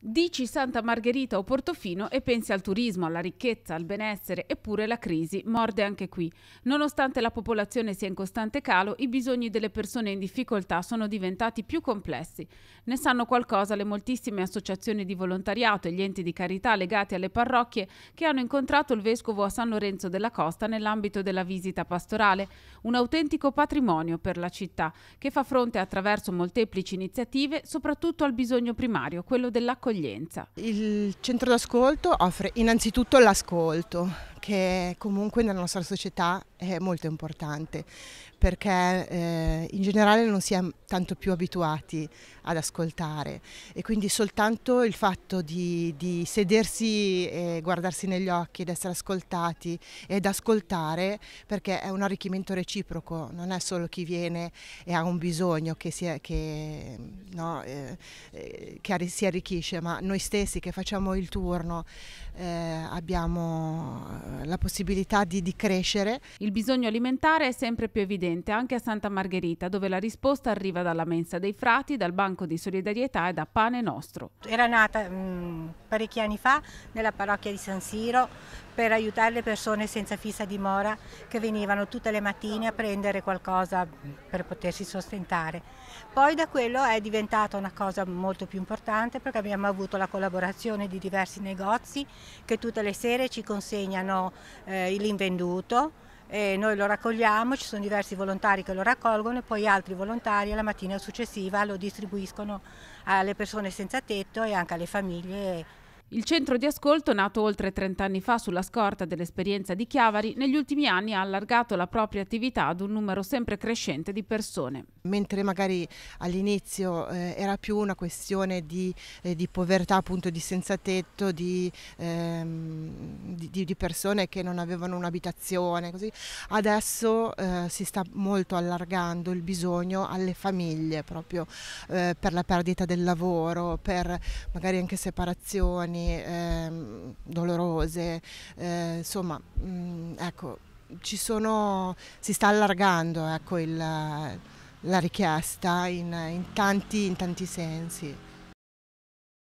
Dici Santa Margherita o Portofino e pensi al turismo, alla ricchezza, al benessere, eppure la crisi morde anche qui. Nonostante la popolazione sia in costante calo, i bisogni delle persone in difficoltà sono diventati più complessi. Ne sanno qualcosa le moltissime associazioni di volontariato e gli enti di carità legati alle parrocchie che hanno incontrato il vescovo a San Lorenzo della Costa nell'ambito della visita pastorale, un autentico patrimonio per la città che fa fronte attraverso molteplici iniziative soprattutto al bisogno primario, quello dell'accoglienza. Il centro d'ascolto offre innanzitutto l'ascolto, che comunque nella nostra società è molto importante, perché in generale non si è tanto più abituati ad ascoltare e quindi soltanto il fatto di sedersi e guardarsi negli occhi ed essere ascoltati ed ascoltare, perché è un arricchimento reciproco, non è solo chi viene e ha un bisogno che si arricchisce, ma noi stessi che facciamo il turno abbiamo la possibilità di crescere. Il bisogno alimentare è sempre più evidente anche a Santa Margherita, dove la risposta arriva dalla mensa dei frati, dal banco di solidarietà e da Pane Nostro. Era nata parecchi anni fa nella parrocchia di San Siro per aiutare le persone senza fissa dimora che venivano tutte le mattine a prendere qualcosa per potersi sostentare. Poi da quello è diventata una cosa molto più importante, perché abbiamo avuto la collaborazione di diversi negozi che tutte le sere ci consegnano l'invenduto. E noi lo raccogliamo, ci sono diversi volontari che lo raccolgono e poi altri volontari la mattina successiva lo distribuiscono alle persone senza tetto e anche alle famiglie. Il centro di ascolto, nato oltre 30 anni fa sulla scorta dell'esperienza di Chiavari, negli ultimi anni ha allargato la propria attività ad un numero sempre crescente di persone. Mentre magari all'inizio era più una questione di povertà, appunto di senza tetto, di persone che non avevano un'abitazione, così adesso si sta molto allargando il bisogno alle famiglie, proprio per la perdita del lavoro, per magari anche separazioni dolorose, insomma, ecco, si sta allargando, ecco, la richiesta in tanti sensi.